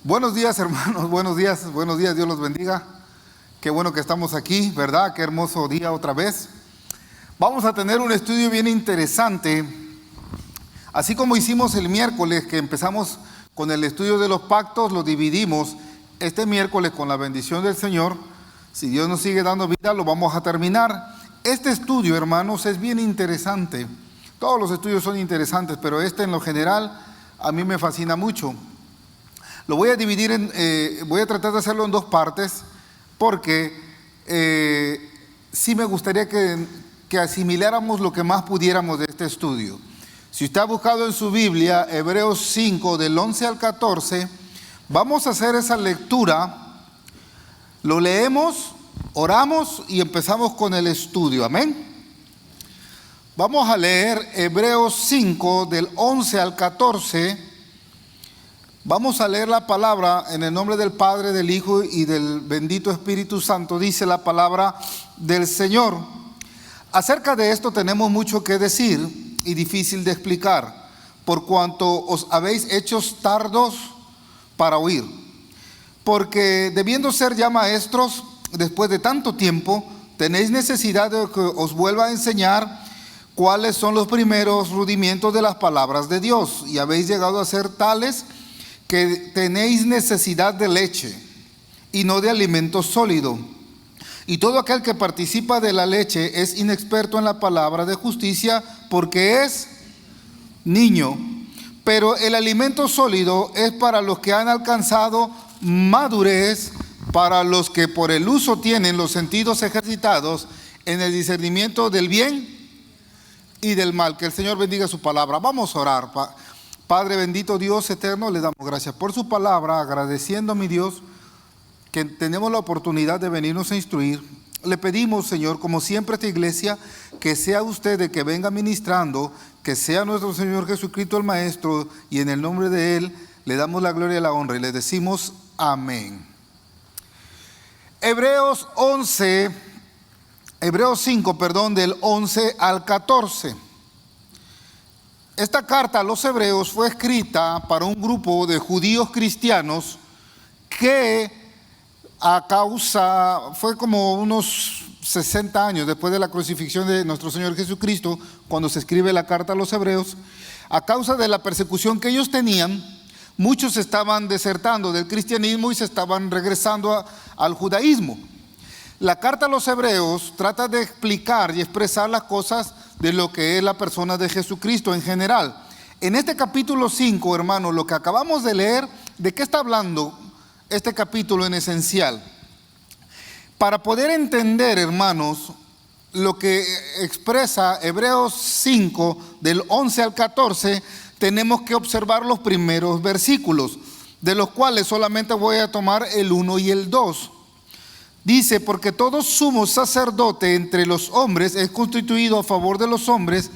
Buenos días, hermanos, buenos días, Dios los bendiga. Qué bueno que estamos aquí, ¿verdad? Qué hermoso día otra vez. Vamos a tener un estudio bien interesante, así como hicimos el miércoles, que empezamos con el estudio de los pactos, lo dividimos este miércoles con la bendición del Señor. Si Dios nos sigue dando vida, lo vamos a terminar. Este estudio, hermanos, es bien interesante. Todos los estudios son interesantes, pero este en lo general a mí me fascina mucho. Lo voy a dividir voy a tratar de hacerlo en dos partes, porque sí me gustaría que asimiláramos lo que más pudiéramos de este estudio. Si usted ha buscado en su Biblia, Hebreos 5, del 11 al 14, vamos a hacer esa lectura, lo leemos, oramos y empezamos con el estudio, amén. Vamos a leer Hebreos 5, del 11 al 14. Vamos a leer la palabra en el nombre del Padre, del Hijo y del bendito Espíritu Santo. Dice la palabra del Señor. Acerca de esto tenemos mucho que decir y difícil de explicar, por cuanto os habéis hecho tardos para oír. Porque debiendo ser ya maestros, después de tanto tiempo, tenéis necesidad de que os vuelva a enseñar cuáles son los primeros rudimentos de las palabras de Dios. Y habéis llegado a ser tales que tenéis necesidad de leche y no de alimento sólido. Y todo aquel que participa de la leche es inexperto en la palabra de justicia, porque es niño. Pero el alimento sólido es para los que han alcanzado madurez, para los que por el uso tienen los sentidos ejercitados en el discernimiento del bien y del mal. Que el Señor bendiga su palabra. Vamos a orar. Padre bendito, Dios eterno, le damos gracias por su palabra, agradeciendo a mi Dios que tenemos la oportunidad de venirnos a instruir. Le pedimos, Señor, como siempre esta iglesia, que sea usted el que venga ministrando, que sea nuestro Señor Jesucristo el Maestro, y en el nombre de Él le damos la gloria y la honra y le decimos amén. Hebreos 5, del 11 al 14. Esta carta a los hebreos fue escrita para un grupo de judíos cristianos que fue como unos 60 años después de la crucifixión de nuestro Señor Jesucristo, cuando se escribe la carta a los hebreos. A causa de la persecución que ellos tenían, muchos estaban desertando del cristianismo y se estaban regresando al judaísmo. La carta a los hebreos trata de explicar y expresar las cosas de lo que es la persona de Jesucristo en general. En este capítulo 5, hermanos, lo que acabamos de leer, ¿de qué está hablando este capítulo en esencial? Para poder entender, hermanos, lo que expresa Hebreos 5, del 11 al 14, tenemos que observar los primeros versículos, de los cuales solamente voy a tomar el 1 y el 2. Dice: porque todo sumo sacerdote entre los hombres es constituido a favor de los hombres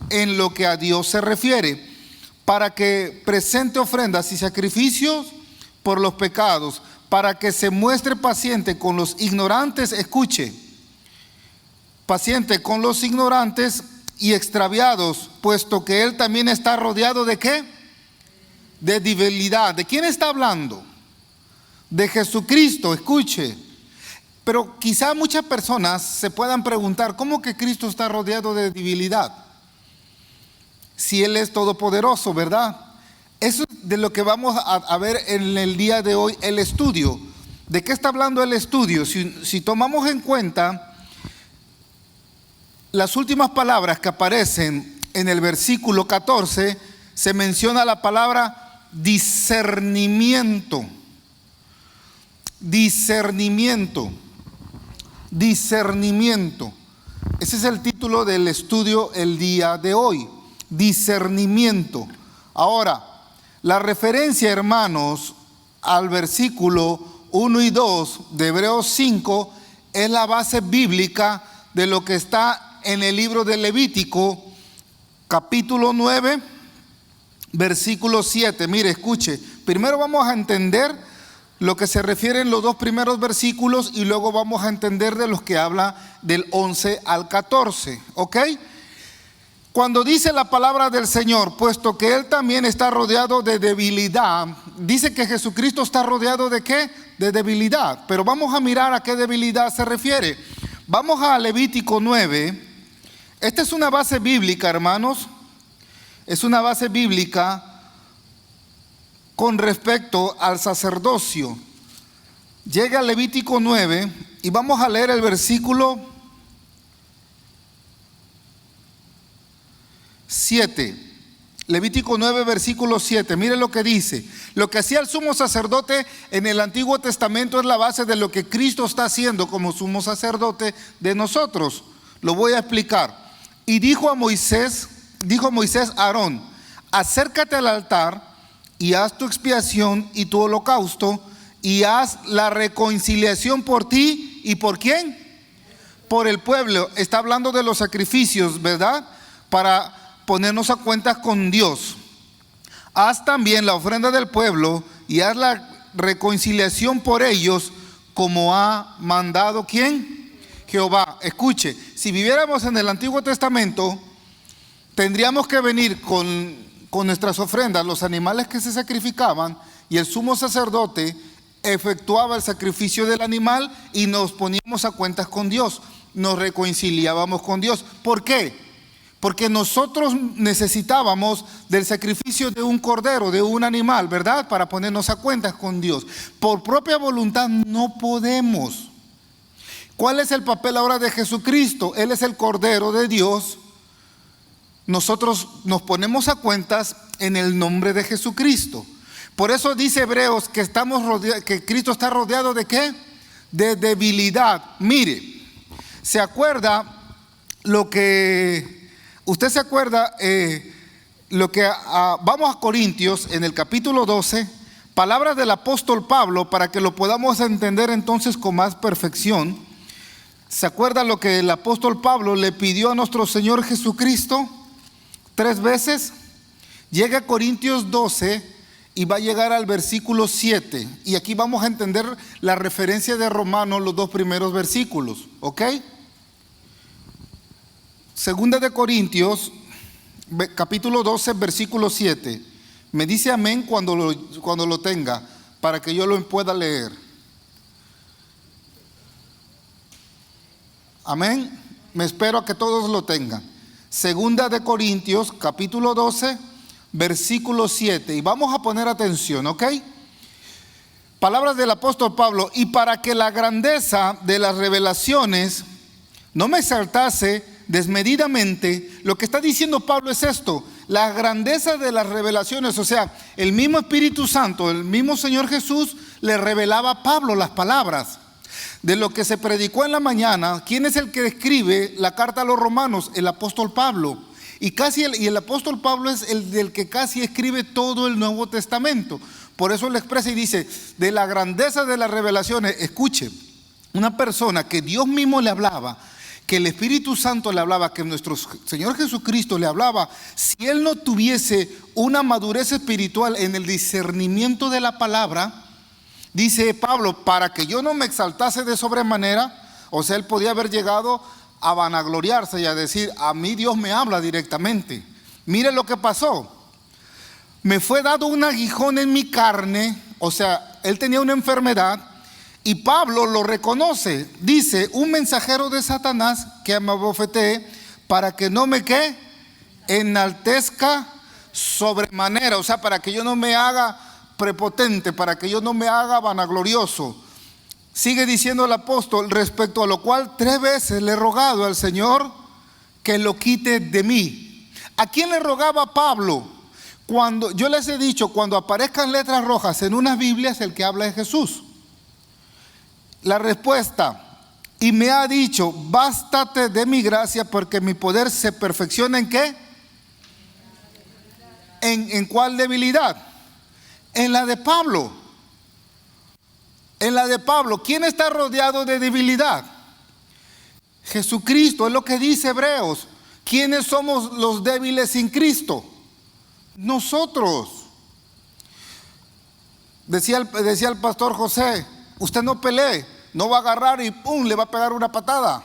en lo que a Dios se refiere, para que presente ofrendas y sacrificios por los pecados, para que se muestre paciente con los ignorantes, escuche, paciente con los ignorantes y extraviados, puesto que él también está rodeado ¿de qué? De debilidad. ¿De quién está hablando? De Jesucristo, escuche. Pero quizá muchas personas se puedan preguntar, ¿cómo que Cristo está rodeado de debilidad? Si Él es todopoderoso, ¿verdad? Eso es de lo que vamos a ver en el día de hoy, el estudio. ¿De qué está hablando el estudio? Si tomamos en cuenta las últimas palabras que aparecen en el versículo 14, se menciona la palabra discernimiento. Discernimiento. Discernimiento. Ese es el título del estudio el día de hoy. Discernimiento. Ahora, la referencia, hermanos, al versículo 1 y 2 de Hebreos 5 es la base bíblica de lo que está en el libro de Levítico, capítulo 9, versículo 7. Mire, escuche. Primero vamos a entender lo que se refiere en los dos primeros versículos y luego vamos a entender de los que habla del 11 al 14, ¿ok? Cuando dice la palabra del Señor, puesto que Él también está rodeado de debilidad, dice que Jesucristo está rodeado ¿de qué? De debilidad. Pero vamos a mirar a qué debilidad se refiere. Vamos a Levítico 9. Esta es una base bíblica, hermanos. Es una base bíblica con respecto al sacerdocio. Llega a Levítico 9 y vamos a leer el versículo 7. Levítico 9, versículo 7. Mire lo que dice. Lo que hacía el sumo sacerdote en el Antiguo Testamento es la base de lo que Cristo está haciendo como sumo sacerdote de nosotros. Lo voy a explicar. Y dijo Moisés a Aarón: acércate al altar y haz tu expiación y tu holocausto y haz la reconciliación por ti. ¿Y por quién? Por el pueblo. Está hablando de los sacrificios, ¿verdad? Para ponernos a cuentas con Dios. Haz también la ofrenda del pueblo y haz la reconciliación por ellos, como ha mandado ¿quién? Jehová. Escuche, si viviéramos en el Antiguo Testamento, tendríamos que venir con nuestras ofrendas, los animales que se sacrificaban, y el sumo sacerdote efectuaba el sacrificio del animal y nos poníamos a cuentas con Dios, nos reconciliábamos con Dios. ¿Por qué? Porque nosotros necesitábamos del sacrificio de un cordero, de un animal, ¿verdad? Para ponernos a cuentas con Dios. Por propia voluntad no podemos. ¿Cuál es el papel ahora de Jesucristo? Él es el Cordero de Dios. Nosotros nos ponemos a cuentas en el nombre de Jesucristo. Por eso dice Hebreos que que Cristo está rodeado ¿de qué? De debilidad. Mire, ¿se acuerda lo que... Usted se acuerda vamos a Corintios en el capítulo 12, palabras del apóstol Pablo para que lo podamos entender entonces con más perfección. ¿Se acuerda lo que el apóstol Pablo le pidió a nuestro Señor Jesucristo 3 veces? Llega a Corintios 12 y va a llegar al versículo 7. Y aquí vamos a entender la referencia de Romanos, los 2 primeros versículos, ¿ok? Segunda de Corintios, capítulo 12, versículo 7. Me dice amén cuando lo tenga, para que yo lo pueda leer. Amén. Me espero a que todos lo tengan. Segunda de Corintios, capítulo 12, versículo 7. Y vamos a poner atención, ¿ok? Palabras del apóstol Pablo. Y para que la grandeza de las revelaciones no me exaltase desmedidamente, lo que está diciendo Pablo es esto: la grandeza de las revelaciones, o sea, el mismo Espíritu Santo, el mismo Señor Jesús le revelaba a Pablo las palabras de lo que se predicó en la mañana. ¿Quién es el que escribe la carta a los romanos? El apóstol Pablo. Y el apóstol Pablo es el del que casi escribe todo el Nuevo Testamento. Por eso le expresa y dice, de la grandeza de las revelaciones. Escuche, una persona que Dios mismo le hablaba, que el Espíritu Santo le hablaba, que nuestro Señor Jesucristo le hablaba, si él no tuviese una madurez espiritual en el discernimiento de la palabra, dice Pablo, para que yo no me exaltase de sobremanera, o sea, él podía haber llegado a vanagloriarse y a decir, a mí Dios me habla directamente. Mire lo que pasó. Me fue dado un aguijón en mi carne, o sea, él tenía una enfermedad. Y Pablo lo reconoce, dice, un mensajero de Satanás que me abofetee para que no me enaltezca sobremanera, o sea, para que yo no me haga prepotente, para que yo no me haga vanaglorioso. Sigue diciendo el apóstol, respecto a lo cual 3 veces le he rogado al Señor que lo quite de mí. ¿A quién le rogaba Pablo? Cuando yo les he dicho, cuando aparezcan letras rojas en unas Biblias, el que habla es Jesús. La respuesta, y me ha dicho, bástate de mi gracia, porque mi poder se perfecciona ¿en qué? ¿En cuál debilidad? En la de Pablo. En la de Pablo. ¿Quién está rodeado de debilidad? Jesucristo, es lo que dice Hebreos. ¿Quiénes somos los débiles sin Cristo? Nosotros. Decía el pastor José, usted no pelee, no va a agarrar y ¡pum!, le va a pegar una patada.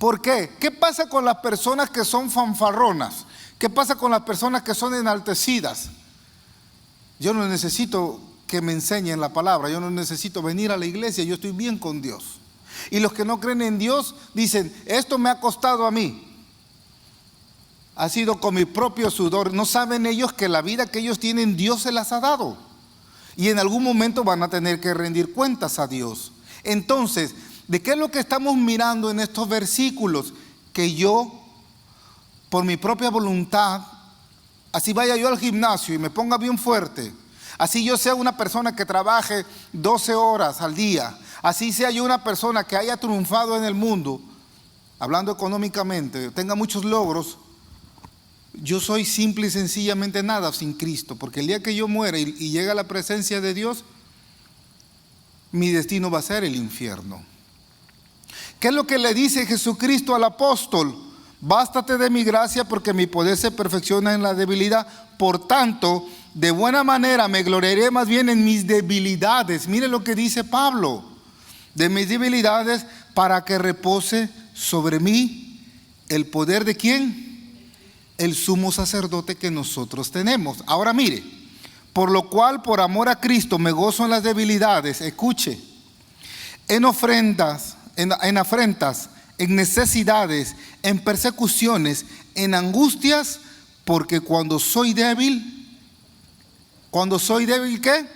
¿Por qué? ¿Qué pasa con las personas que son fanfarronas? ¿Qué pasa con las personas que son enaltecidas? Yo no necesito que me enseñen la palabra, yo no necesito venir a la iglesia, yo estoy bien con Dios. Y los que no creen en Dios dicen, esto me ha costado a mí. Ha sido con mi propio sudor. No saben ellos que la vida que ellos tienen, Dios se las ha dado. Y en algún momento van a tener que rendir cuentas a Dios. Entonces, ¿de qué es lo que estamos mirando en estos versículos? Que yo, por mi propia voluntad, así vaya yo al gimnasio y me ponga bien fuerte, así yo sea una persona que trabaje 12 horas al día, así sea yo una persona que haya triunfado en el mundo, hablando económicamente, tenga muchos logros, yo soy simple y sencillamente nada sin Cristo, porque el día que yo muera y llegue a la presencia de Dios, mi destino va a ser el infierno. ¿Qué es lo que le dice Jesucristo al apóstol? Bástate de mi gracia porque mi poder se perfecciona en la debilidad. Por tanto, de buena manera me gloriaré más bien en mis debilidades. Mire lo que dice Pablo. De mis debilidades para que repose sobre mí el poder de ¿quién? El sumo sacerdote que nosotros tenemos. Ahora mire, por lo cual por amor a Cristo me gozo en las debilidades. Escuche, en ofrendas, en afrentas, en necesidades, en persecuciones, en angustias, porque cuando soy débil, ¿qué?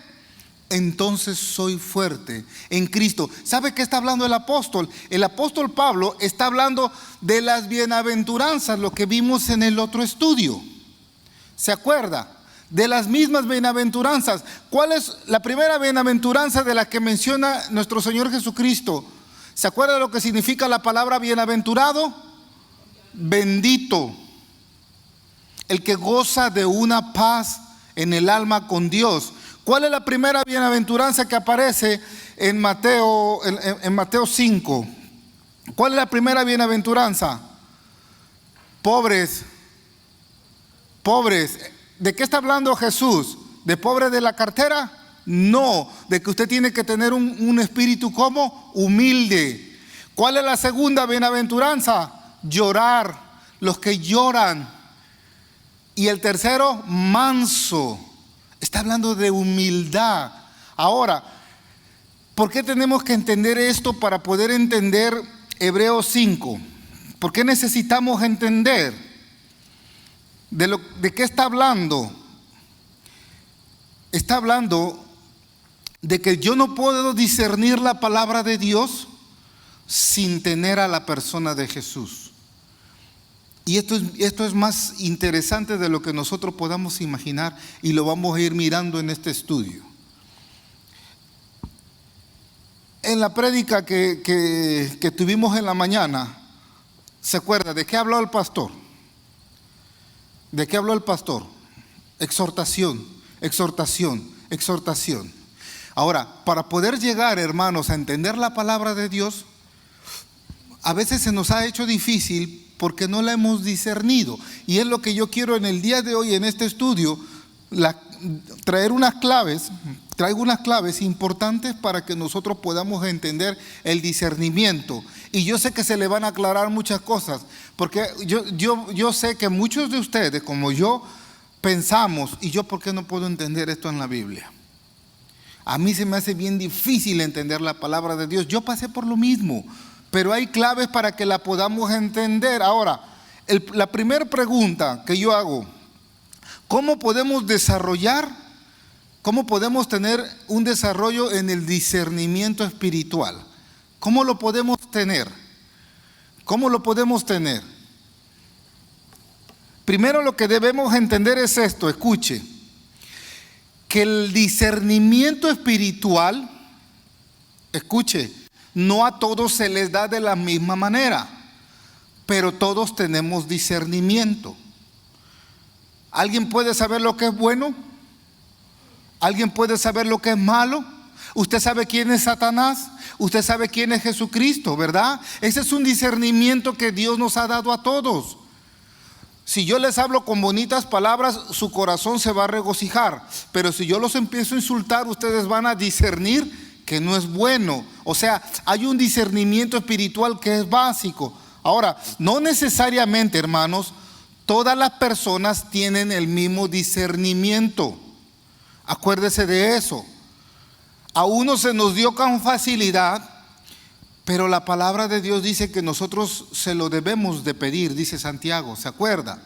Entonces soy fuerte en Cristo. ¿Sabe qué está hablando el apóstol? El apóstol Pablo está hablando de las bienaventuranzas, lo que vimos en el otro estudio. ¿Se acuerda? De las mismas bienaventuranzas. ¿Cuál es la primera bienaventuranza de la que menciona nuestro Señor Jesucristo? ¿Se acuerda lo que significa la palabra bienaventurado? Bendito. El que goza de una paz en el alma con Dios. ¿Cuál es la primera bienaventuranza que aparece en Mateo 5? ¿Cuál es la primera bienaventuranza? Pobres. ¿De qué está hablando Jesús? ¿De pobres de la cartera? No, de que usted tiene que tener un espíritu como humilde. ¿Cuál es la segunda bienaventuranza? Llorar, los que lloran. Y el tercero, manso. Está hablando de humildad. Ahora, ¿por qué tenemos que entender esto para poder entender Hebreos 5? ¿Por qué necesitamos entender de qué está hablando? Está hablando de que yo no puedo discernir la palabra de Dios sin tener a la persona de Jesús. Y esto es más interesante de lo que nosotros podamos imaginar y lo vamos a ir mirando en este estudio. En la prédica que tuvimos en la mañana, ¿se acuerda de qué habló el pastor? ¿De qué habló el pastor? Exhortación, exhortación, exhortación. Ahora, para poder llegar, hermanos, a entender la palabra de Dios, a veces se nos ha hecho difícil porque no la hemos discernido. Y es lo que yo quiero en el día de hoy, en este estudio, traigo unas claves importantes para que nosotros podamos entender el discernimiento. Y yo sé que se le van a aclarar muchas cosas, porque yo sé que muchos de ustedes, como yo, pensamos, ¿y yo por qué no puedo entender esto en la Biblia? A mí se me hace bien difícil entender la palabra de Dios. Yo pasé por lo mismo, pero hay claves para que la podamos entender. Ahora, la primera pregunta que yo hago, ¿cómo podemos tener un desarrollo en el discernimiento espiritual? ¿Cómo lo podemos tener? ¿Cómo lo podemos tener? Primero lo que debemos entender es esto, escuche, que el discernimiento espiritual, escuche, no a todos se les da de la misma manera, pero todos tenemos discernimiento. ¿Alguien puede saber lo que es bueno? ¿Alguien puede saber lo que es malo? Usted sabe quién es Satanás, usted sabe quién es Jesucristo, ¿verdad? Ese es un discernimiento que Dios nos ha dado a todos. Si yo les hablo con bonitas palabras, su corazón se va a regocijar, pero si yo los empiezo a insultar, ustedes van a discernir que no es bueno. O sea, hay un discernimiento espiritual que es básico. Ahora, no necesariamente, hermanos, todas las personas tienen el mismo discernimiento. Acuérdese de eso. A uno se nos dio con facilidad, pero la palabra de Dios dice que nosotros se lo debemos de pedir, dice Santiago, ¿se acuerda?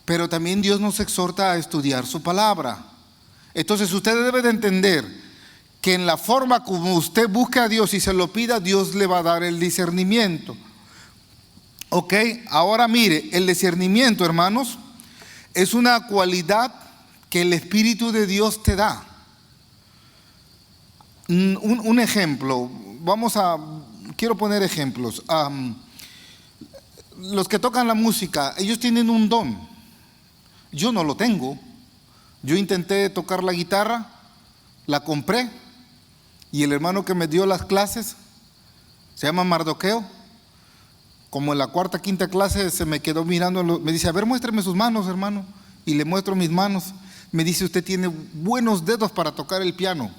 Pero también Dios nos exhorta a estudiar su palabra. Entonces usted debe de entender que en la forma como usted busque a Dios y se lo pida, Dios le va a dar el discernimiento. Ok, ahora mire, el discernimiento, hermanos, es una cualidad que el Espíritu de Dios te da. Un ejemplo, quiero poner ejemplos. Los que tocan la música, ellos tienen un don. Yo no lo tengo. Yo intenté tocar la guitarra, la compré, y el hermano que me dio las clases, se llama Mardoqueo, como en la cuarta, quinta clase se me quedó mirando, me dice, a ver, muéstrame sus manos, hermano, y le muestro mis manos. Me dice, usted tiene buenos dedos para tocar el piano.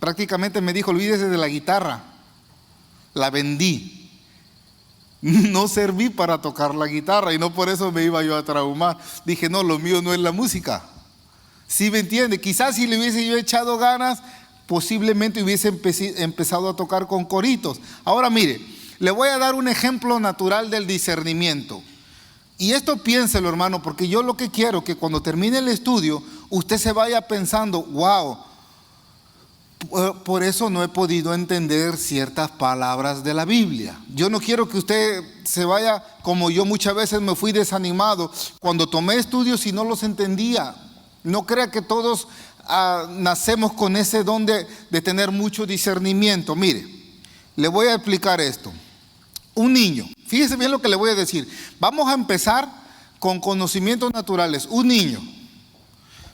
Prácticamente me dijo, olvídese de la guitarra, la vendí. No serví para tocar la guitarra y no por eso me iba yo a traumar. Dije, no, lo mío no es la música. ¿Sí me entiende? Quizás si le hubiese yo echado ganas, posiblemente hubiese empezado a tocar con coritos. Ahora mire, le voy a dar un ejemplo natural del discernimiento. Y esto piénselo, hermano, porque yo lo que quiero que cuando termine el estudio, usted se vaya pensando, wow, por eso no he podido entender ciertas palabras de la Biblia. Yo no quiero que usted se vaya como yo muchas veces me fui desanimado cuando tomé estudios y no los entendía. No crea que todos nacemos con ese don de tener mucho discernimiento. Mire, le voy a explicar esto. Un niño, fíjese bien lo que le voy a decir. Vamos a empezar con conocimientos naturales. Un niño.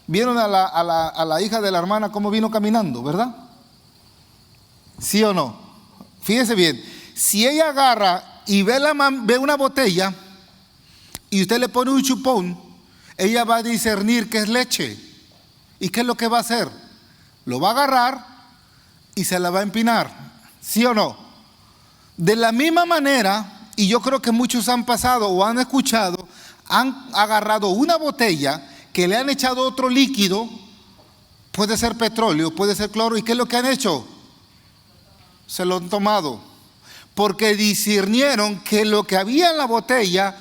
Vieron a la hija de la hermana cómo vino caminando, ¿verdad? ¿Sí o no? Fíjese bien, si ella agarra y ve una botella y usted le pone un chupón, ella va a discernir que es leche. ¿Y qué es lo que va a hacer? Lo va a agarrar y se la va a empinar. ¿Sí o no? De la misma manera, y yo creo que muchos han pasado o han escuchado, han agarrado una botella que le han echado otro líquido, puede ser petróleo, puede ser cloro, ¿y qué es lo que han hecho? Se lo han tomado, porque discernieron que lo que había en la botella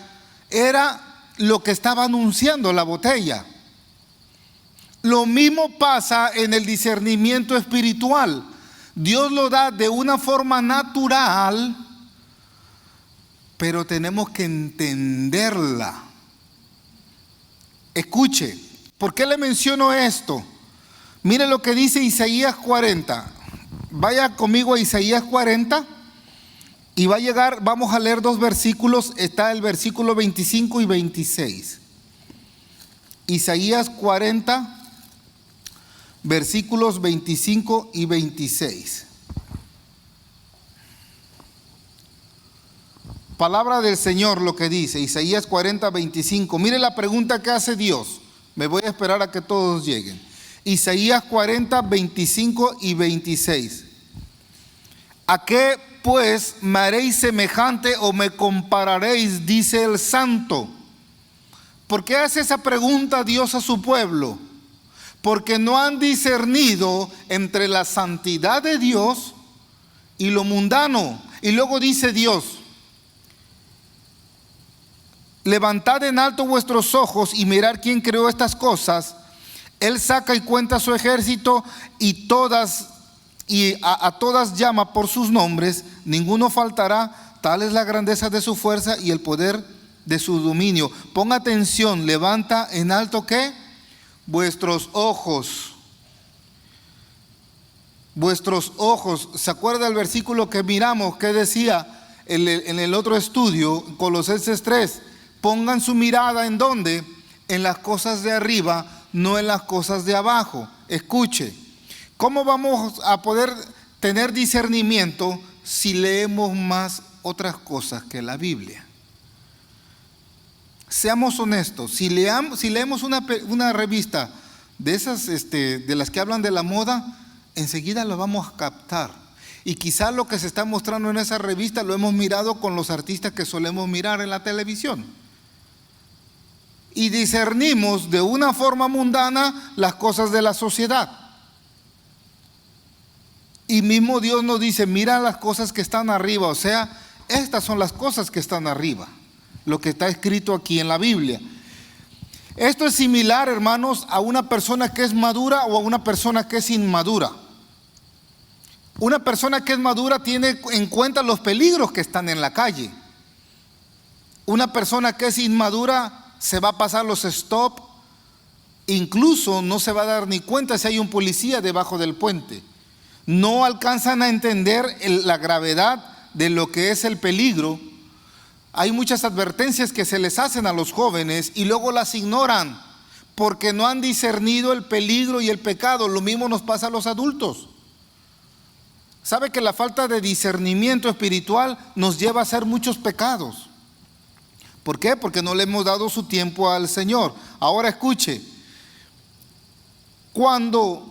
era lo que estaba anunciando la botella. Lo mismo pasa en el discernimiento espiritual. Dios lo da de una forma natural, pero tenemos que entenderla. Escuche, ¿por qué le menciono esto? Mire lo que dice Isaías 40. Vaya conmigo a Isaías 40 y va a llegar, vamos a leer dos versículos, está el versículo 25 y 26. Isaías 40, versículos 25 y 26. Palabra del Señor lo que dice, Isaías 40, 25. Mire la pregunta que hace Dios. Me voy a esperar a que todos lleguen. Isaías 40, 25 y 26. ¿A qué pues me haréis semejante o me compararéis? Dice el Santo. ¿Por qué hace esa pregunta Dios a su pueblo? Porque no han discernido entre la santidad de Dios y lo mundano. Y luego dice Dios, levantad en alto vuestros ojos y mirad quién creó estas cosas. Él saca y cuenta su ejército y a todas llama por sus nombres. Ninguno faltará. Tal es la grandeza de su fuerza y el poder de su dominio. Ponga atención, levanta en alto ¿qué? Vuestros ojos. Vuestros ojos. ¿Se acuerda el versículo que miramos que decía en el otro estudio, Colosenses 3? Pongan su mirada ¿en dónde? En las cosas de arriba, no en las cosas de abajo. Escuche, ¿cómo vamos a poder tener discernimiento si leemos más otras cosas que la Biblia? Seamos honestos, si leemos una revista de esas de las que hablan de la moda, enseguida lo vamos a captar. Y quizás lo que se está mostrando en esa revista lo hemos mirado con los artistas que solemos mirar en la televisión. Y discernimos de una forma mundana las cosas de la sociedad. Y mismo Dios nos dice, mira las cosas que están arriba, o sea, estas son las cosas que están arriba, lo que está escrito aquí en la Biblia. Esto es similar, hermanos, a una persona que es madura o a una persona que es inmadura. Una persona que es madura tiene en cuenta los peligros que están en la calle. Una persona que es inmadura se va a pasar los stop, incluso no se va a dar ni cuenta si hay un policía debajo del puente. No alcanzan a entender la gravedad de lo que es el peligro. Hay muchas advertencias que se les hacen a los jóvenes y luego las ignoran porque no han discernido el peligro y el pecado. Lo mismo nos pasa a los adultos. ¿Sabe que la falta de discernimiento espiritual nos lleva a hacer muchos pecados? ¿Por qué? Porque no le hemos dado su tiempo al Señor. Ahora escuche, cuando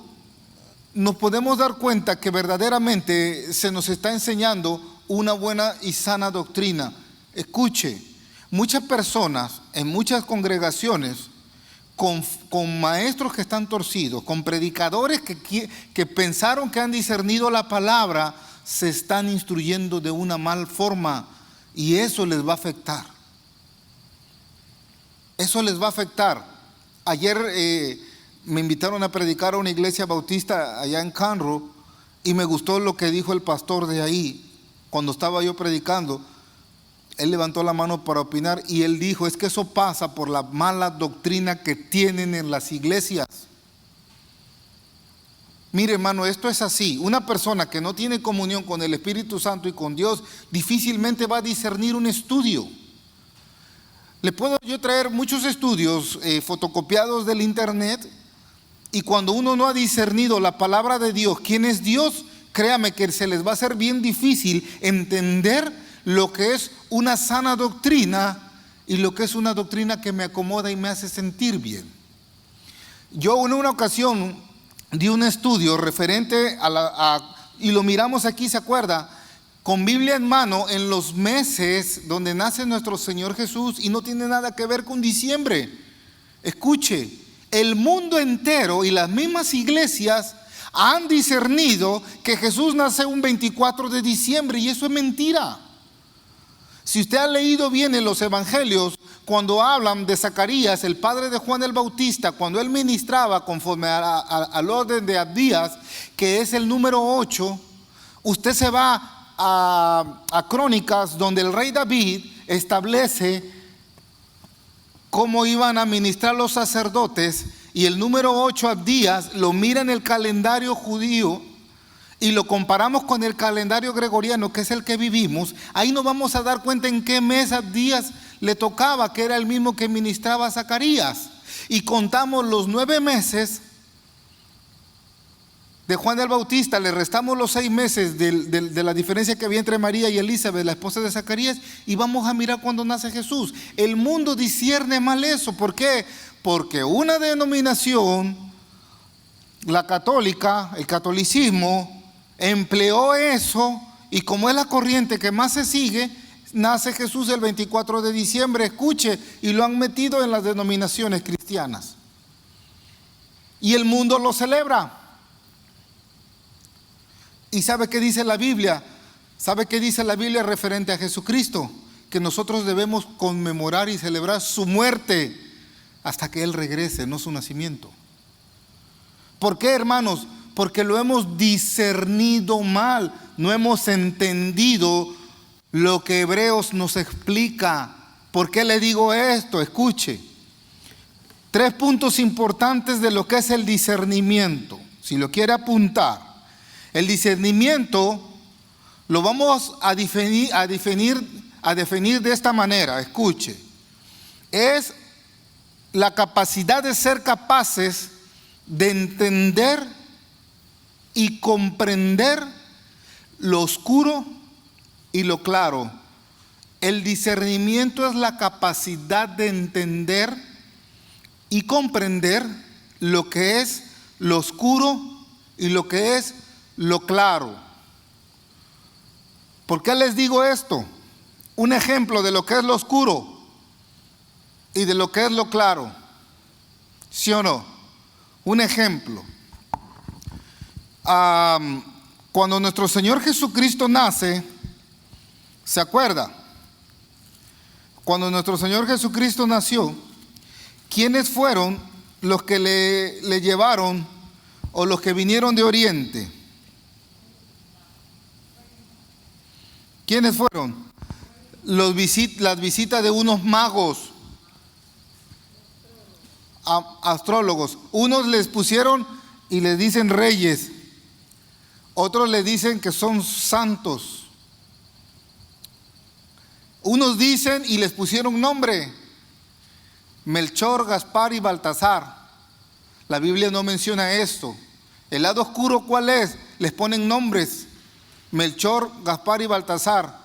nos podemos dar cuenta que verdaderamente se nos está enseñando una buena y sana doctrina. Escuche, muchas personas en muchas congregaciones con maestros que están torcidos, con predicadores que pensaron que han discernido la palabra, se están instruyendo de una mal forma y eso les va a afectar. Eso les va a afectar. Ayer me invitaron a predicar a una iglesia bautista allá en Canro y me gustó lo que dijo el pastor de ahí. Cuando estaba yo predicando, él levantó la mano para opinar y él dijo, es que eso pasa por la mala doctrina que tienen en las iglesias. Mire, hermano, esto es así. Una persona que no tiene comunión con el Espíritu Santo y con Dios difícilmente va a discernir un estudio. Le puedo yo traer muchos estudios fotocopiados del internet. Y cuando uno no ha discernido la palabra de Dios, quién es Dios, créame que se les va a hacer bien difícil entender lo que es una sana doctrina y lo que es una doctrina que me acomoda y me hace sentir bien. Yo en una ocasión di un estudio referente y lo miramos aquí, ¿se acuerda? Con Biblia en mano en los meses donde nace nuestro Señor Jesús y no tiene nada que ver con diciembre. Escuche. El mundo entero y las mismas iglesias han discernido que Jesús nace un 24 de diciembre y eso es mentira. Si usted ha leído bien en los evangelios, cuando hablan de Zacarías, el padre de Juan el Bautista, cuando él ministraba conforme al orden de Abdías, que es el número 8, usted se va a Crónicas, donde el rey David establece cómo iban a ministrar los sacerdotes, y el número 8 Abdías lo mira en el calendario judío y lo comparamos con el calendario gregoriano, que es el que vivimos. Ahí nos vamos a dar cuenta en qué mes Abdías le tocaba, que era el mismo que ministraba a Zacarías, y contamos los 9 meses de Juan el Bautista, le restamos los 6 meses de la diferencia que había entre María y Elizabeth, la esposa de Zacarías, y vamos a mirar cuando nace Jesús. El mundo discierne mal eso. ¿Por qué? Porque una denominación, la católica, el catolicismo, empleó eso, y como es la corriente que más se sigue, nace Jesús el 24 de diciembre, escuche, y lo han metido en las denominaciones cristianas. Y el mundo lo celebra. ¿Y sabe qué dice la Biblia? ¿Sabe qué dice la Biblia referente a Jesucristo? Que nosotros debemos conmemorar y celebrar su muerte hasta que Él regrese, no su nacimiento. ¿Por qué, hermanos? Porque lo hemos discernido mal, no hemos entendido lo que Hebreos nos explica. ¿Por qué le digo esto? Escuche. 3 puntos importantes de lo que es el discernimiento, si lo quiere apuntar. El discernimiento lo vamos a definir de esta manera, escuche. Es la capacidad de ser capaces de entender y comprender lo oscuro y lo claro. El discernimiento es la capacidad de entender y comprender lo que es lo oscuro y lo que es lo claro. ¿Por qué les digo esto? Un ejemplo de lo que es lo oscuro y de lo que es lo claro. ¿Sí o no? Un ejemplo. Cuando nuestro Señor Jesucristo nace, ¿se acuerda? Cuando nuestro Señor Jesucristo nació, ¿quiénes fueron los que le llevaron o los que vinieron de Oriente? ¿Quiénes fueron? Las visitas de unos magos, astrólogos. Unos les pusieron y les dicen reyes, otros les dicen que son santos. Unos dicen y les pusieron nombre: Melchor, Gaspar y Baltasar. La Biblia no menciona esto. El lado oscuro, ¿cuál es? Les ponen nombres: Melchor, Gaspar y Baltasar.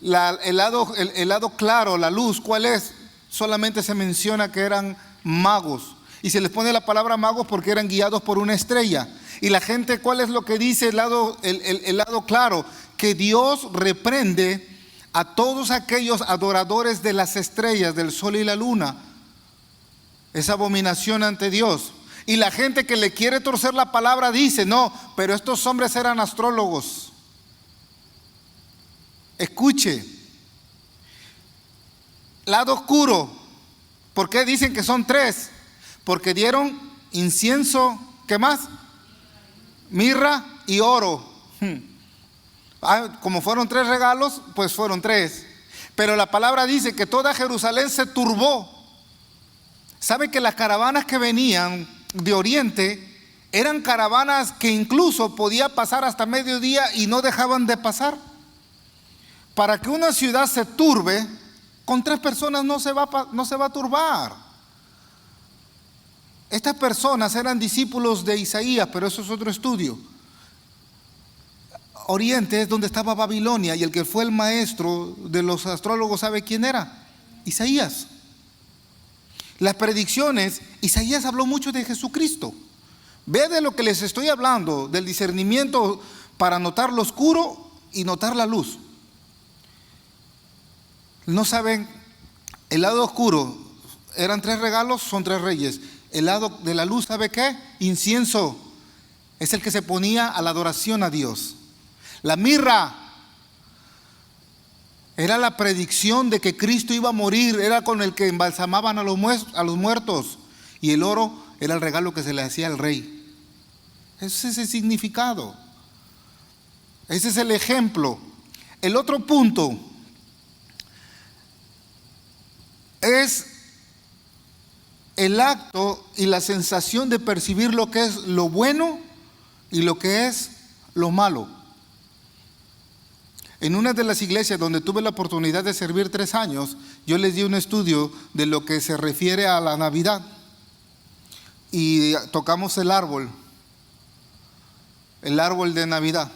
El lado claro, la luz, ¿cuál es? Solamente se menciona que eran magos. Y se les pone la palabra magos porque eran guiados por una estrella. Y la gente, ¿cuál es lo que dice el lado claro? Que Dios reprende a todos aquellos adoradores de las estrellas, del sol y la luna. Es abominación ante Dios. Y la gente que le quiere torcer la palabra dice: no, pero estos hombres eran astrólogos. Escuche. Lado oscuro. ¿Por qué dicen que son tres? Porque dieron incienso, ¿qué más? Mirra y oro. Como fueron tres regalos, pues fueron tres. Pero la palabra dice que toda Jerusalén se turbó. ¿Sabe que las caravanas que venían de Oriente eran caravanas que incluso podía pasar hasta mediodía y no dejaban de pasar? Para que una ciudad se turbe, con tres personas no se va a turbar. Estas personas eran discípulos de Isaías, pero eso es otro estudio. Oriente es donde estaba Babilonia, y el que fue el maestro de los astrólogos, ¿sabe quién era? Isaías. Las predicciones, Isaías habló mucho de Jesucristo. Ve de lo que les estoy hablando, del discernimiento para notar lo oscuro y notar la luz. No saben, el lado oscuro eran tres regalos, son tres reyes. El lado de la luz, ¿sabe qué? Incienso. Es el que se ponía a la adoración a Dios. La mirra era la predicción de que Cristo iba a morir, era con el que embalsamaban a los muertos. Y el oro era el regalo que se le hacía al rey. Ese es el significado. Ese es el ejemplo. El otro punto es el acto y la sensación de percibir lo que es lo bueno y lo que es lo malo. En una de las iglesias donde tuve la oportunidad de servir 3 años, yo les di un estudio de lo que se refiere a la Navidad. Y tocamos el árbol de Navidad.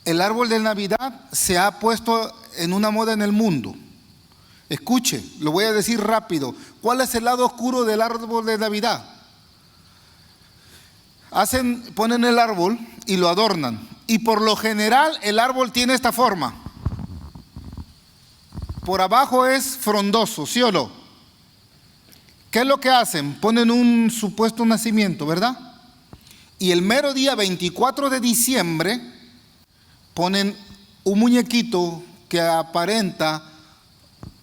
El árbol de Navidad se ha puesto en una moda en el mundo. Escuche, lo voy a decir rápido. ¿Cuál es el lado oscuro del árbol de Navidad? Ponen el árbol y lo adornan. Y por lo general el árbol tiene esta forma. Por abajo es frondoso, ¿sí o no? ¿Qué es lo que hacen? Ponen un supuesto nacimiento, ¿verdad? Y el mero día 24 de diciembre ponen un muñequito que aparenta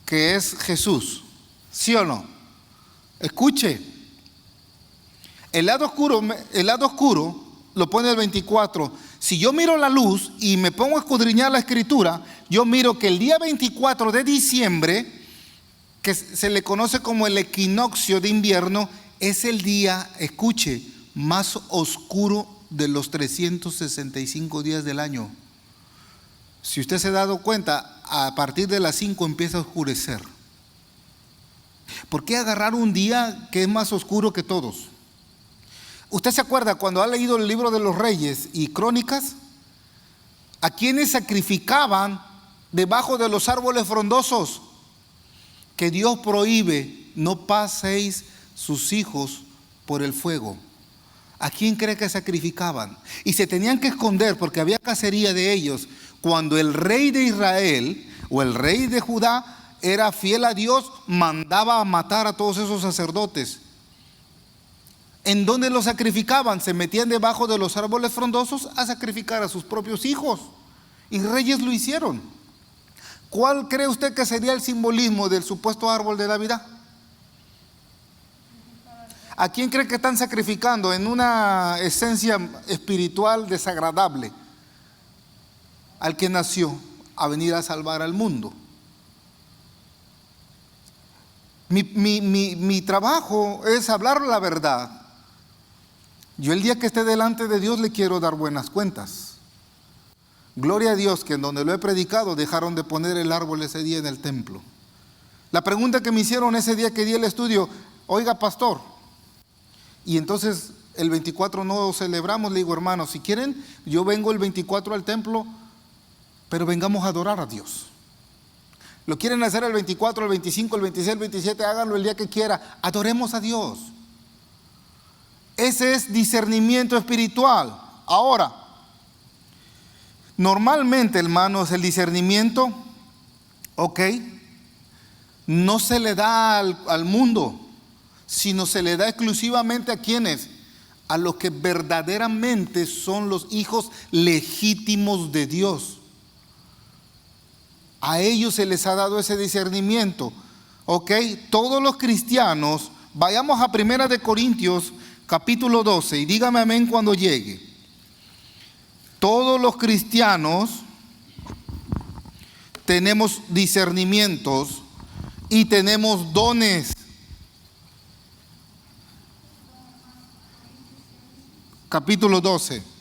que es Jesús, ¿sí o no? Escuche, el lado oscuro lo pone el 24. Si yo miro la luz y me pongo a escudriñar la escritura, yo miro que el día 24 de diciembre, que se le conoce como el equinoccio de invierno, es el día, escuche, más oscuro de los 365 días del año. Si usted se ha dado cuenta, a partir de las 5 empieza a oscurecer. ¿Por qué agarrar un día que es más oscuro que todos? ¿Usted se acuerda cuando ha leído el libro de los Reyes y Crónicas? ¿A quienes sacrificaban debajo de los árboles frondosos? Que Dios prohíbe: no paséis sus hijos por el fuego. ¿A quién cree que sacrificaban? Y se tenían que esconder porque había cacería de ellos. Cuando el rey de Israel o el rey de Judá era fiel a Dios, mandaba a matar a todos esos sacerdotes. ¿En dónde los sacrificaban? Se metían debajo de los árboles frondosos a sacrificar a sus propios hijos. Y reyes lo hicieron. ¿Cuál cree usted que sería el simbolismo del supuesto árbol de Navidad? ¿A quién cree que están sacrificando en una esencia espiritual desagradable? Al que nació a venir a salvar al mundo. Mi trabajo es hablar la verdad. Yo el día que esté delante de Dios le quiero dar buenas cuentas. Gloria a Dios que en donde lo he predicado dejaron de poner el árbol ese día en el templo. La pregunta que me hicieron ese día que di el estudio: oiga, pastor, y entonces el 24 no celebramos. Le digo, hermanos, si quieren, yo vengo el 24 al templo, pero vengamos a adorar a Dios. Lo quieren hacer el 24, el 25, el 26, el 27, háganlo el día que quiera. Adoremos a Dios. Ese es discernimiento espiritual. Ahora, normalmente, hermanos, el discernimiento, no se le da al mundo, sino se le da exclusivamente a quienes, a los que verdaderamente son los hijos legítimos de Dios. A ellos se les ha dado ese discernimiento. Todos los cristianos, vayamos a 1 de Corintios capítulo 12 y dígame amén cuando llegue. Todos los cristianos tenemos discernimientos y tenemos dones. Capítulo 12.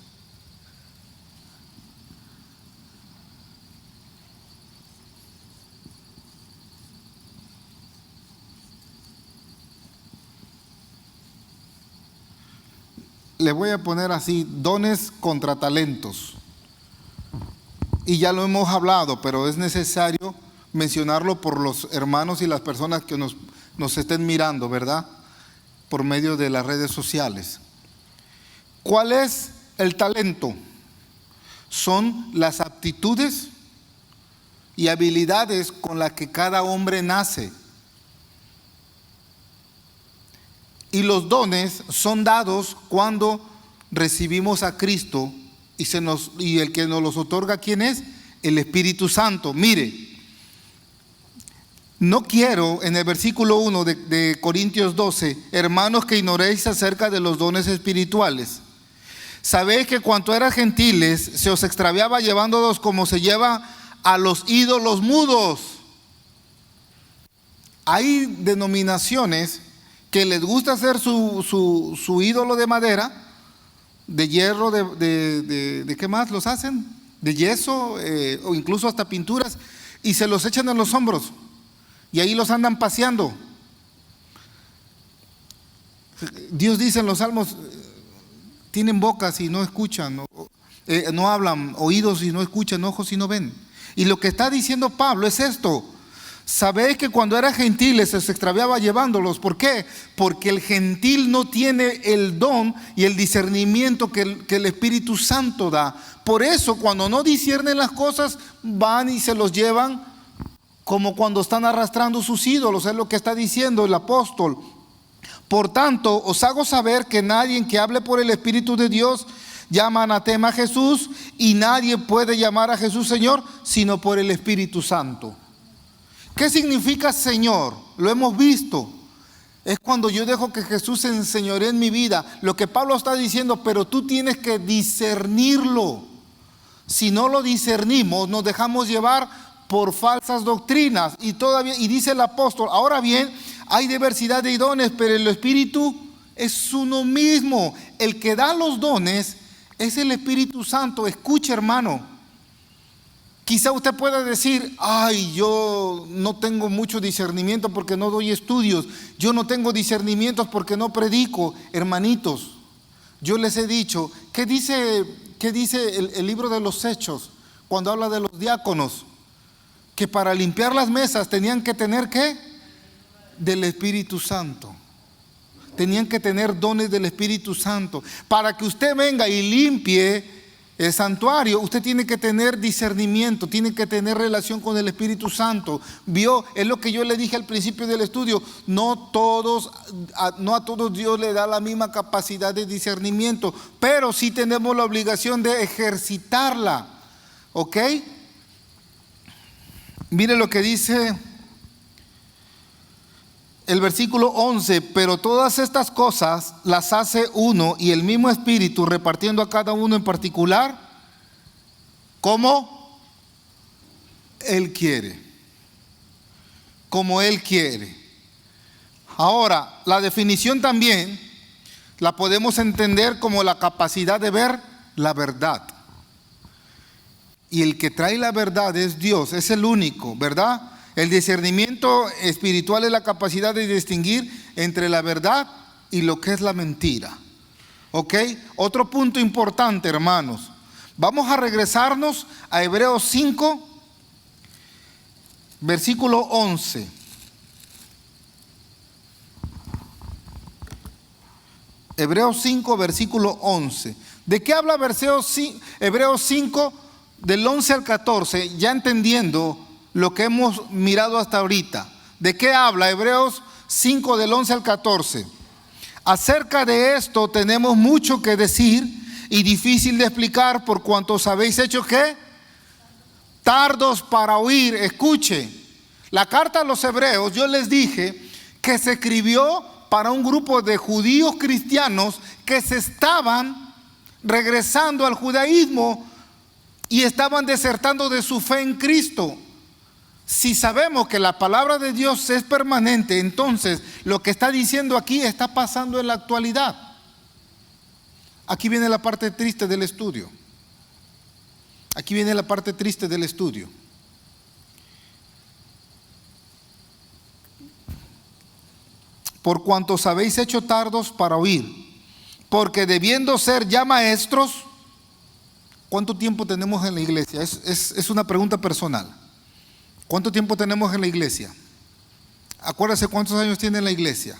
Le voy a poner así: dones contra talentos. Y ya lo hemos hablado, pero es necesario mencionarlo por los hermanos y las personas que nos estén mirando, ¿verdad? Por medio de las redes sociales. ¿Cuál es el talento? Son las aptitudes y habilidades con las que cada hombre nace. Y los dones son dados cuando recibimos a Cristo y el que nos los otorga, ¿quién es? El Espíritu Santo. Mire, no quiero en el versículo 1 de Corintios 12, hermanos, que ignoréis acerca de los dones espirituales. Sabéis que cuando eran gentiles se os extraviaba llevándolos como se lleva a los ídolos mudos. Hay denominaciones que les gusta hacer su ídolo de madera, de hierro, de ¿qué más los hacen? De yeso, o incluso hasta pinturas, y se los echan en los hombros, y ahí los andan paseando. Dios dice en los Salmos, tienen bocas y no escuchan, no hablan, oídos y no escuchan, ojos y no ven. Y lo que está diciendo Pablo es esto: sabéis que cuando eran gentiles se extraviaba llevándolos. ¿Por qué? Porque el gentil no tiene el don y el discernimiento que el Espíritu Santo da. Por eso cuando no disciernen las cosas, van y se los llevan como cuando están arrastrando sus ídolos. Es lo que está diciendo el apóstol. Por tanto, os hago saber que nadie que hable por el Espíritu de Dios llama anatema a Jesús, y nadie puede llamar a Jesús Señor sino por el Espíritu Santo. ¿Qué significa Señor? Lo hemos visto. Es cuando yo dejo que Jesús se enseñoree en mi vida. Lo que Pablo está diciendo, pero tú tienes que discernirlo. Si no lo discernimos, nos dejamos llevar por falsas doctrinas. Y dice el apóstol, ahora bien, hay diversidad de dones, pero el Espíritu es uno mismo. El que da los dones es el Espíritu Santo. Escuche, hermano. Quizá usted pueda decir, ay, yo no tengo mucho discernimiento porque no doy estudios. Yo no tengo discernimientos porque no predico. Hermanitos, yo les he dicho, ¿qué dice el libro de los Hechos cuando habla de los diáconos? Que para limpiar las mesas tenían que tener ¿qué? Del Espíritu Santo. tenían que tener dones del Espíritu Santo. Para que usted venga y limpie el santuario, usted tiene que tener discernimiento, tiene que tener relación con el Espíritu Santo. Vio, es lo que yo le dije al principio del estudio, no a todos Dios le da la misma capacidad de discernimiento, pero sí tenemos la obligación de ejercitarla, ¿ok? Mire lo que dice el versículo 11, pero todas estas cosas las hace uno y el mismo Espíritu, repartiendo a cada uno en particular como Él quiere. Como Él quiere. Ahora, la definición también la podemos entender como la capacidad de ver la verdad. Y el que trae la verdad es Dios, es el único, ¿verdad? El discernimiento espiritual es la capacidad de distinguir entre la verdad y lo que es la mentira. ¿Ok? Otro punto importante, hermanos. Vamos a regresarnos a Hebreos 5, versículo 11. Hebreos 5, versículo 11. ¿De qué habla Hebreos 5, del 11 al 14? Ya entendiendo lo que hemos mirado hasta ahorita. ¿De qué habla Hebreos 5 del 11 al 14? Acerca de esto tenemos mucho que decir y difícil de explicar por cuanto os habéis hecho ¿qué? Tardos para oír. Escuche, la carta a los hebreos, yo les dije que se escribió para un grupo de judíos cristianos que se estaban regresando al judaísmo y estaban desertando de su fe en Cristo. Si sabemos que la palabra de Dios es permanente, entonces lo que está diciendo aquí está pasando en la actualidad. Aquí viene la parte triste del estudio. Aquí viene la parte triste del estudio. Por cuanto os habéis hecho tardos para oír, porque debiendo ser ya maestros. ¿Cuánto tiempo tenemos en la iglesia? Es una pregunta personal. ¿Cuánto tiempo tenemos en la iglesia? Acuérdese cuántos años tiene la iglesia.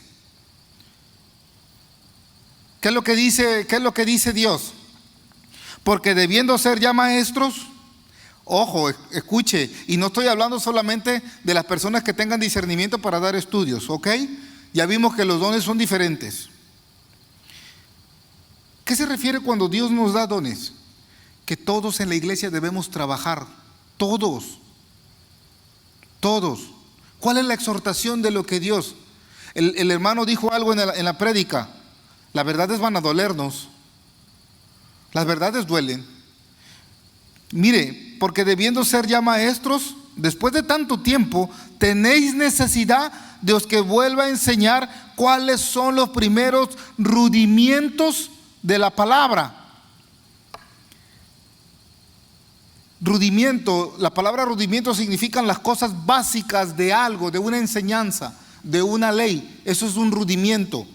¿Qué es lo que dice Dios? Porque debiendo ser ya maestros, ojo, escuche, y no estoy hablando solamente de las personas que tengan discernimiento para dar estudios, ¿ok? Ya vimos que los dones son diferentes. ¿Qué se refiere cuando Dios nos da dones? Que todos en la iglesia debemos trabajar, todos. ¿Cuál es la exhortación de lo que Dios? El hermano dijo algo en la prédica. La verdad van a dolernos. Las verdades duelen. Mire, porque debiendo ser ya maestros, después de tanto tiempo, tenéis necesidad de os que vuelva a enseñar cuáles son los primeros rudimientos de la palabra. Rudimiento, la palabra rudimiento significan las cosas básicas de algo, de una enseñanza, de una ley. Eso es un rudimiento.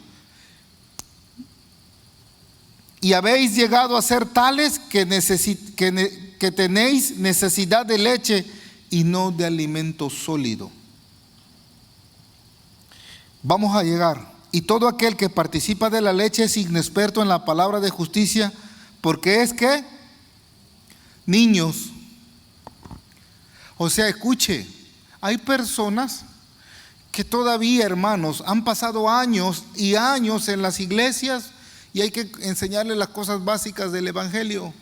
Y habéis llegado a ser tales que tenéis necesidad de leche y no de alimento sólido. Vamos a llegar. Y todo aquel que participa de la leche es inexperto en la palabra de justicia, porque es que niños. O sea, escuche, hay personas que todavía, hermanos, han pasado años y años en las iglesias y hay que enseñarles las cosas básicas del evangelio.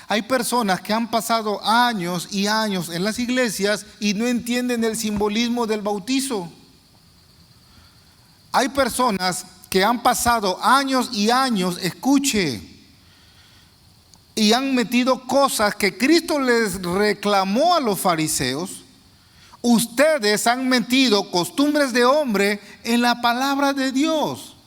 Hay personas que han pasado años y años en las iglesias y no entienden el simbolismo del bautizo. Hay personas que han pasado años y años, escuche, y han metido cosas que Cristo les reclamó a los fariseos. Ustedes han metido costumbres de hombre en la palabra de Dios.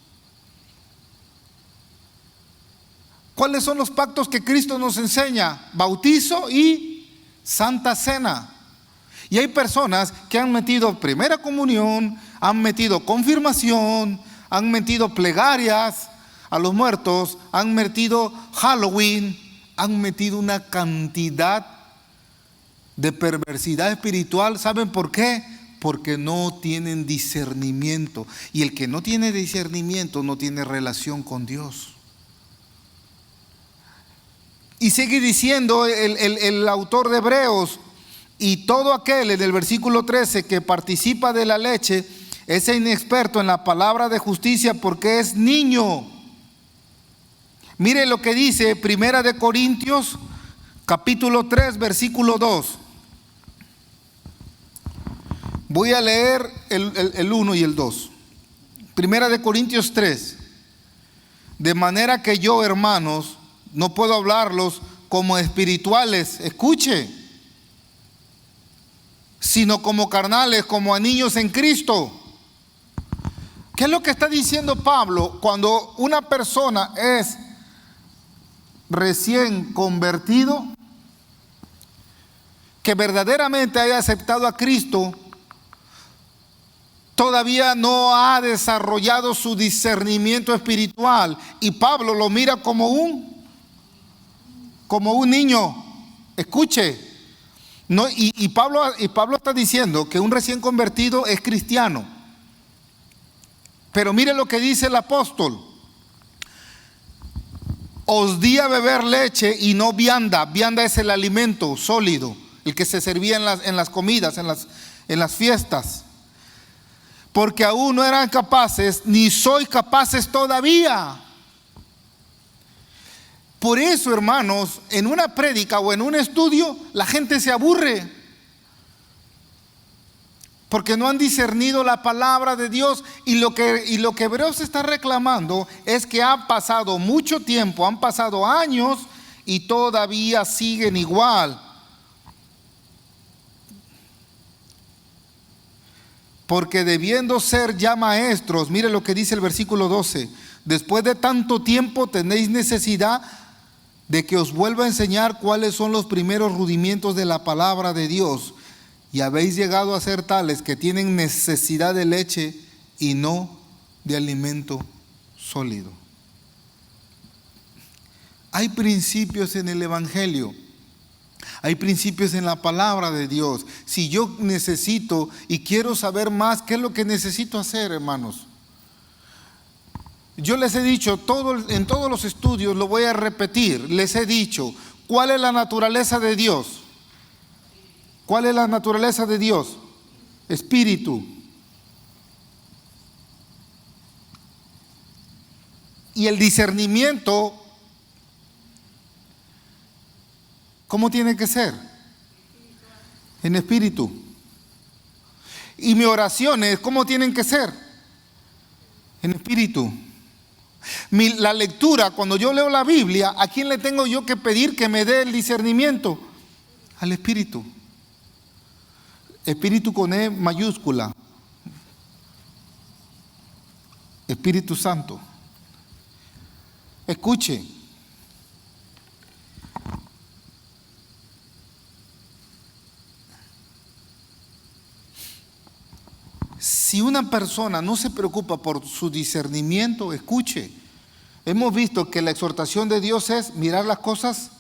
¿Cuáles son los pactos que Cristo nos enseña? Bautizo y Santa Cena. Y hay personas que han metido primera comunión, han metido confirmación, han metido plegarias a los muertos, han metido Halloween, han metido una cantidad de perversidad espiritual. ¿Saben por qué? Porque no tienen discernimiento. Y el que no tiene discernimiento no tiene relación con Dios. Y sigue diciendo el autor de Hebreos: y todo aquel, en el versículo 13, que participa de la leche, es inexperto en la palabra de justicia, porque es niño. Mire lo que dice Primera de Corintios, capítulo 3, versículo 2. Voy a leer el 1 y el 2. Primera de Corintios 3. De manera que yo, hermanos, no puedo hablarlos como espirituales, escuche, sino como carnales, como a niños en Cristo. ¿Qué es lo que está diciendo Pablo? Cuando una persona es recién convertido, que verdaderamente haya aceptado a Cristo, todavía no ha desarrollado su discernimiento espiritual, y Pablo lo mira como un niño. Escuche, no, y Pablo está diciendo que un recién convertido es cristiano. Pero mire lo que dice el apóstol: os di a beber leche y no vianda. Vianda es el alimento sólido, el que se servía en las comidas, en las fiestas. Porque aún no eran capaces, ni sois capaces todavía. Por eso, hermanos, en una prédica o en un estudio, la gente se aburre. Porque no han discernido la palabra de Dios. Y lo que Hebreos está reclamando es que ha pasado mucho tiempo, han pasado años y todavía siguen igual. Porque debiendo ser ya maestros, mire lo que dice el versículo 12: después de tanto tiempo tenéis necesidad de que os vuelva a enseñar cuáles son los primeros rudimientos de la palabra de Dios. Y habéis llegado a ser tales que tienen necesidad de leche y no de alimento sólido. Hay principios en el Evangelio. Hay principios en la palabra de Dios. Si yo necesito y quiero saber más, ¿qué es lo que necesito hacer, hermanos? Yo les he dicho en todos los estudios, lo voy a repetir, les he dicho, ¿cuál es la naturaleza de Dios? ¿Cuál es la naturaleza de Dios? Espíritu. Y el discernimiento, ¿cómo tiene que ser? En espíritu. Y mis oraciones, ¿cómo tienen que ser? En espíritu. La lectura, cuando yo leo la Biblia, ¿a quién le tengo yo que pedir que me dé el discernimiento? Al Espíritu. Espíritu con E mayúscula. Espíritu Santo. Escuche. Si una persona no se preocupa por su discernimiento, escuche, hemos visto que la exhortación de Dios es mirar las cosas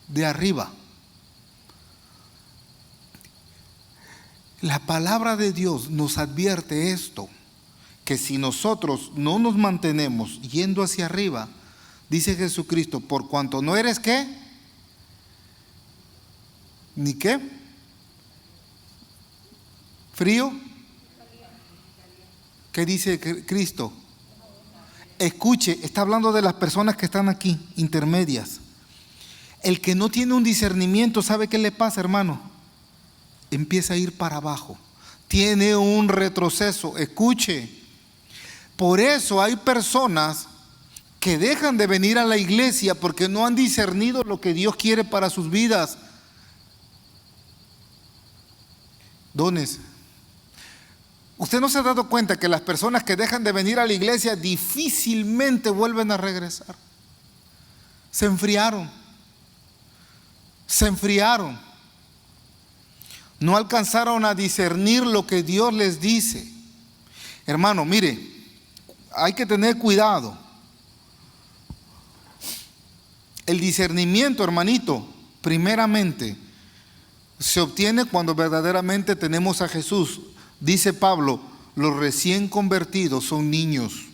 de arriba. La palabra de Dios nos advierte esto, que si nosotros no nos mantenemos yendo hacia arriba, dice Jesucristo, por cuanto no eres ¿qué? ¿Ni qué? ¿Frío? ¿Qué dice Cristo? Escuche, está hablando de las personas que están aquí, intermedias. El que no tiene un discernimiento, ¿sabe qué le pasa, hermano? Empieza a ir para abajo. Tiene un retroceso. Escuche. Por eso hay personas que dejan de venir a la iglesia porque no han discernido lo que Dios quiere para sus vidas. Dones. ¿Usted no se ha dado cuenta que las personas que dejan de venir a la iglesia difícilmente vuelven a regresar? Se enfriaron. Se enfriaron. No alcanzaron a discernir lo que Dios les dice. Hermano, mire, hay que tener cuidado. El discernimiento, hermanito, primeramente, se obtiene cuando verdaderamente tenemos a Jesús. Dice Pablo, los recién convertidos son niños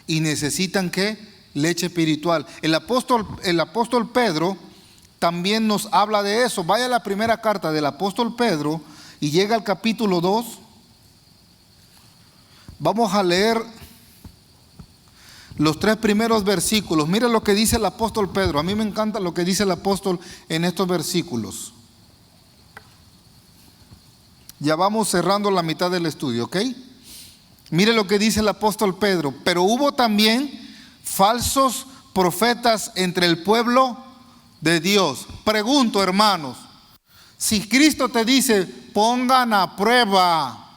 y necesitan ¿qué? Leche espiritual. El apóstol Pedro también nos habla de eso. Vaya a la primera carta del apóstol Pedro y llega al capítulo 2. Vamos a leer los 3 primeros versículos. Mira lo que dice el apóstol Pedro. A mí me encanta lo que dice el apóstol en estos versículos. Ya vamos cerrando la mitad del estudio, ¿ok? Mire lo que dice el apóstol Pedro. Pero hubo también falsos profetas entre el pueblo de Dios. Pregunto, hermanos, si Cristo te dice, pongan a prueba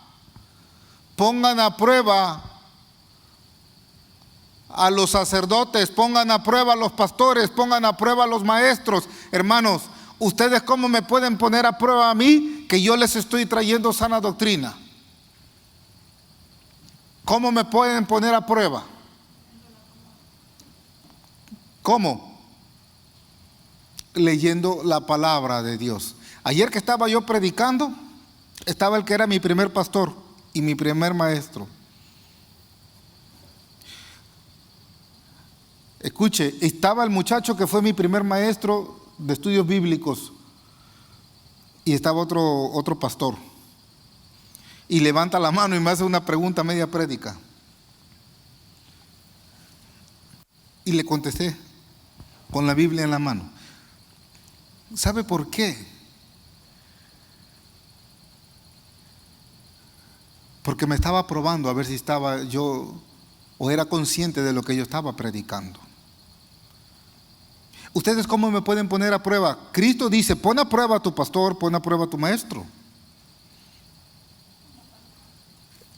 a los sacerdotes, pongan a prueba a los pastores, pongan a prueba a los maestros. Hermanos, ¿ustedes cómo me pueden poner a prueba a mí que yo les estoy trayendo sana doctrina? ¿Cómo me pueden poner a prueba? ¿Cómo? Leyendo la palabra de Dios. Ayer que estaba yo predicando, estaba el que era mi primer pastor y mi primer maestro. Escuche, estaba el muchacho que fue mi primer maestro de estudios bíblicos y estaba otro pastor. Y levanta la mano y me hace una pregunta media prédica. Y le contesté con la Biblia en la mano. ¿Sabe por qué? Porque me estaba probando a ver si estaba yo o era consciente de lo que yo estaba predicando. ¿Ustedes cómo me pueden poner a prueba? Cristo dice, pon a prueba a tu pastor, pon a prueba a tu maestro.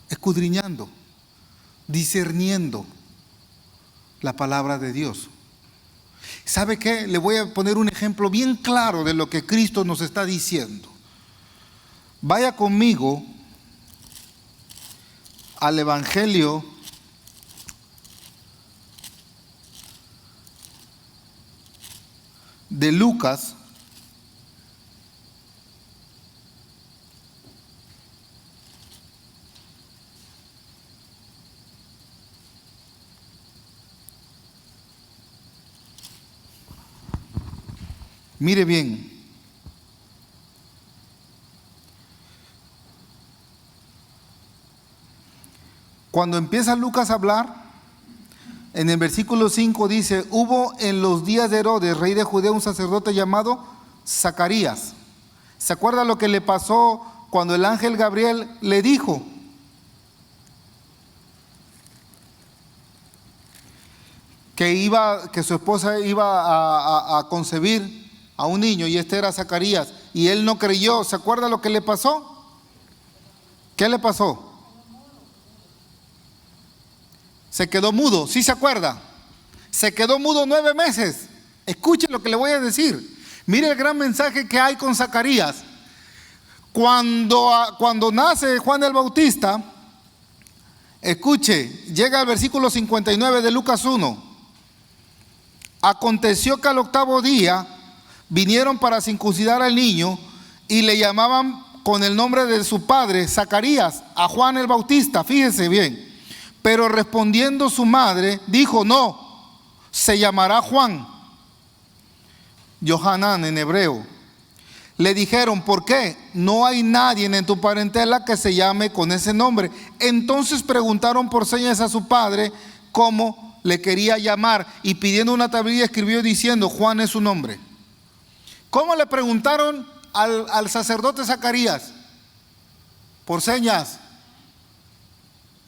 Escudriñando, discerniendo la palabra de Dios. ¿Sabe qué? Le voy a poner un ejemplo bien claro de lo que Cristo nos está diciendo. Vaya conmigo al Evangelio de Lucas, mire bien, cuando empieza Lucas a hablar, en el versículo 5 dice, hubo en los días de Herodes, rey de Judea, un sacerdote llamado Zacarías. ¿Se acuerda lo que le pasó cuando el ángel Gabriel le dijo? Que su esposa iba a concebir a un niño y este era Zacarías y él no creyó. ¿Se acuerda lo que le pasó? ¿Qué le pasó? Se quedó mudo, ¿sí se acuerda? Se quedó mudo 9 meses. Escuche lo que le voy a decir. Mire el gran mensaje que hay con Zacarías. Cuando nace Juan el Bautista, escuche, llega al versículo 59 de Lucas 1. Aconteció que al 8º día vinieron para circuncidar al niño y le llamaban con el nombre de su padre, Zacarías, a Juan el Bautista. Fíjese bien. Pero respondiendo su madre, dijo, no, se llamará Juan. Yohanan en hebreo. Le dijeron, ¿por qué? No hay nadie en tu parentela que se llame con ese nombre. Entonces preguntaron por señas a su padre cómo le quería llamar y pidiendo una tablilla escribió diciendo, Juan es su nombre. ¿Cómo le preguntaron al sacerdote Zacarías? Por señas.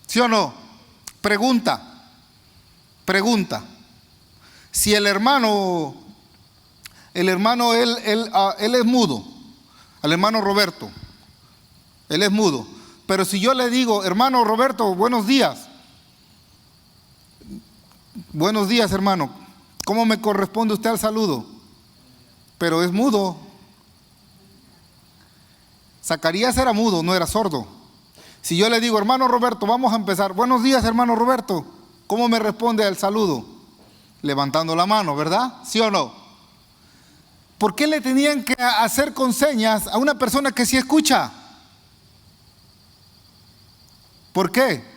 ¿Sí o no? Pregunta. Si el hermano él es mudo, al hermano Roberto, él es mudo. Pero si yo le digo, hermano Roberto, buenos días, hermano, ¿cómo me corresponde usted al saludo? Pero es mudo. Zacarías era mudo, no era sordo. Si yo le digo, hermano Roberto, vamos a empezar. Buenos días, hermano Roberto. ¿Cómo me responde al saludo? Levantando la mano, ¿verdad? ¿Sí o no? ¿Por qué le tenían que hacer con señas a una persona que sí escucha? ¿Por qué?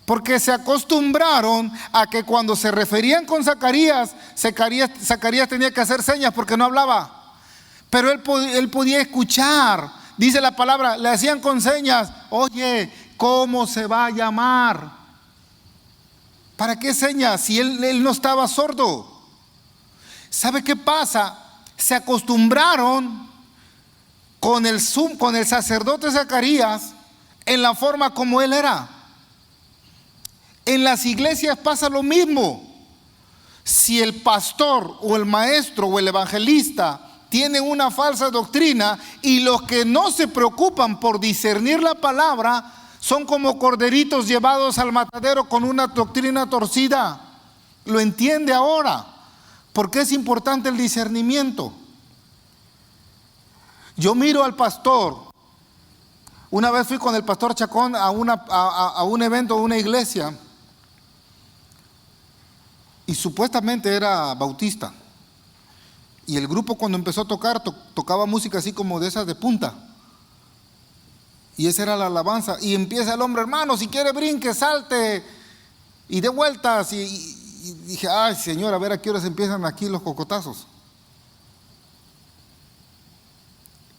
Porque se acostumbraron a que cuando se referían con Zacarías, Zacarías tenía que hacer señas porque no hablaba. Pero él podía escuchar. Dice la palabra, le hacían con señas. Oye, ¿cómo se va a llamar? ¿Para qué señas si él no estaba sordo? ¿Sabe qué pasa? Se acostumbraron con el sacerdote Zacarías en la forma como él era. En las iglesias pasa lo mismo. Si el pastor o el maestro o el evangelista tienen una falsa doctrina y los que no se preocupan por discernir la palabra son como corderitos llevados al matadero con una doctrina torcida. ¿Lo entiende ahora? Porque es importante el discernimiento. Yo miro al pastor. Una vez fui con el pastor Chacón a un evento, a una iglesia, y supuestamente era bautista. Y el grupo cuando empezó a tocar, tocaba música así como de esas de punta. Y esa era la alabanza. Y empieza el hombre, hermano, si quiere brinque, salte y dé vueltas. Y dije, ay Señor, a ver a qué horas empiezan aquí los cocotazos.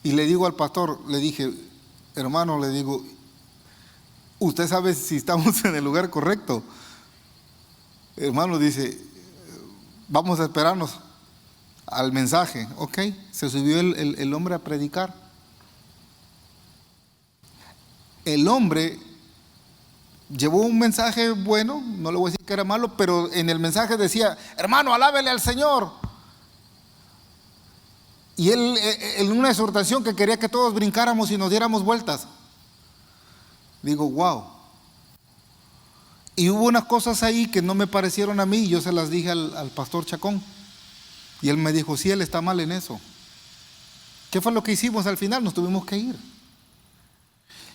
Y le digo al pastor, le dije, hermano, le digo, ¿usted sabe si estamos en el lugar correcto? Hermano, dice, vamos a esperarnos al mensaje. Ok, se subió el hombre a predicar. El hombre llevó un mensaje bueno, no le voy a decir que era malo, pero en el mensaje decía, hermano, alábele al Señor. Y él en una exhortación que quería que todos brincáramos y nos diéramos vueltas. Digo, wow. Y hubo unas cosas ahí que no me parecieron a mí, y yo se las dije al pastor Chacón. Y él me dijo, sí, él está mal en eso. ¿Qué fue lo que hicimos al final? Nos tuvimos que ir.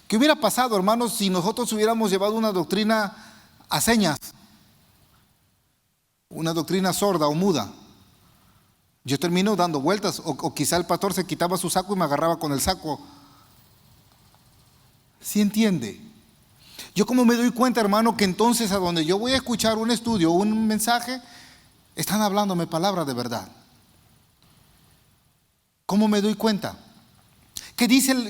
¿Qué hubiera pasado, hermanos, si nosotros hubiéramos llevado una doctrina a señas? Una doctrina sorda o muda. Yo termino dando vueltas, o quizá el pastor se quitaba su saco y me agarraba con el saco. ¿Sí entiende? Yo como me doy cuenta, hermano, que entonces a donde yo voy a escuchar un estudio o un mensaje, están hablándome palabras de verdad. ¿Cómo me doy cuenta? ¿Qué dice el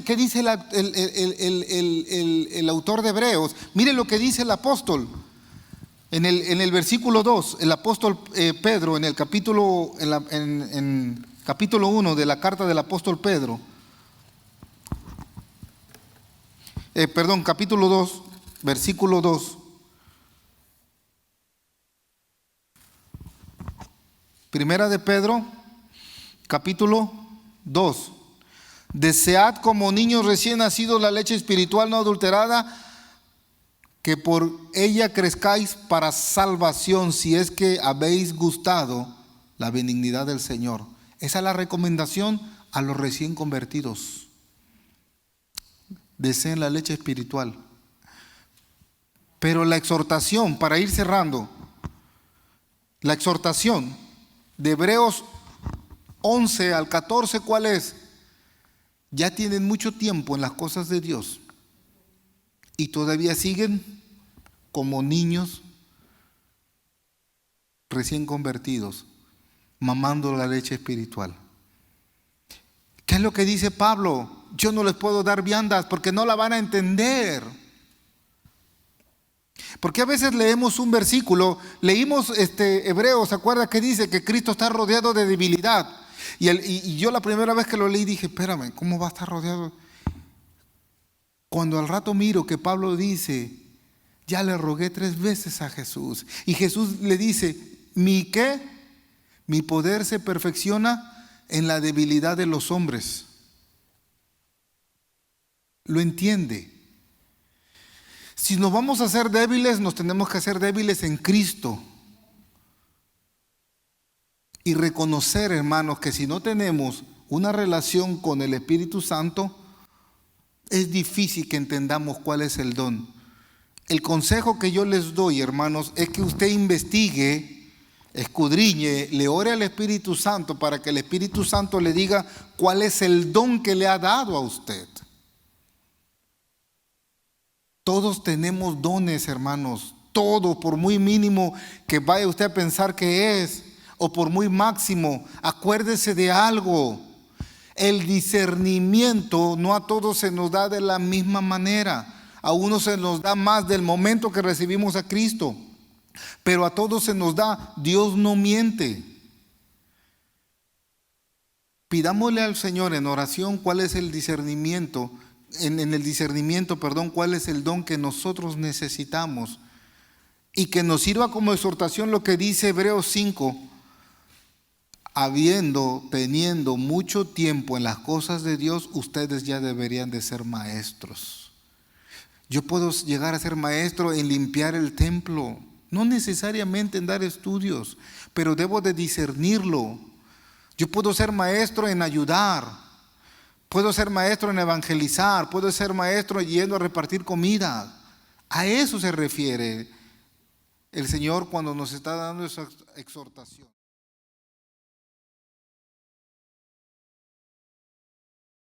autor de Hebreos? Mire lo que dice el apóstol en el versículo 2, el apóstol Pedro, en el capítulo 1 de la carta del apóstol Pedro. Capítulo 2, versículo 2. Primera de Pedro, capítulo 2. Desead como niños recién nacidos la leche espiritual no adulterada, que por ella crezcáis para salvación, si es que habéis gustado la benignidad del Señor. Esa es la recomendación a los recién convertidos. Deseen la leche espiritual. Pero la exhortación, para ir cerrando, la exhortación de Hebreos 11 al 14, ¿cuál es? Ya tienen mucho tiempo en las cosas de Dios y todavía siguen como niños recién convertidos, mamando la leche espiritual. ¿Qué es lo que dice Pablo? Yo no les puedo dar viandas porque no la van a entender. Porque a veces leemos un versículo, leímos Hebreos, ¿se acuerda que dice que Cristo está rodeado de debilidad? Y yo la primera vez que lo leí dije, espérame, ¿cómo va a estar rodeado? Cuando al rato miro que Pablo dice, ya le rogué 3 veces a Jesús. Y Jesús le dice, ¿mi qué? Mi poder se perfecciona en la debilidad de los hombres. ¿Lo entiende? Si nos vamos a hacer débiles, nos tenemos que hacer débiles en Cristo. Y reconocer, hermanos, que si no tenemos una relación con el Espíritu Santo, es difícil que entendamos cuál es el don. El consejo que yo les doy, hermanos, es que usted investigue, escudriñe, le ore al Espíritu Santo para que el Espíritu Santo le diga cuál es el don que le ha dado a usted. Todos tenemos dones, hermanos. Todo, por muy mínimo que vaya usted a pensar que es, o por muy máximo, acuérdese de algo. El discernimiento no a todos se nos da de la misma manera. A unos se nos da más del momento que recibimos a Cristo, pero a todos se nos da. Dios no miente. Pidámosle al Señor en oración cuál es el discernimiento, en el discernimiento, cuál es el don que nosotros necesitamos, y que nos sirva como exhortación lo que dice Hebreos 5, teniendo mucho tiempo en las cosas de Dios, ustedes ya deberían de ser maestros. Yo puedo llegar a ser maestro en limpiar el templo, no necesariamente en dar estudios, pero debo de discernirlo. Yo puedo ser maestro en ayudar, puedo ser maestro en evangelizar, puedo ser maestro yendo a repartir comida. A eso se refiere el Señor cuando nos está dando esa exhortación.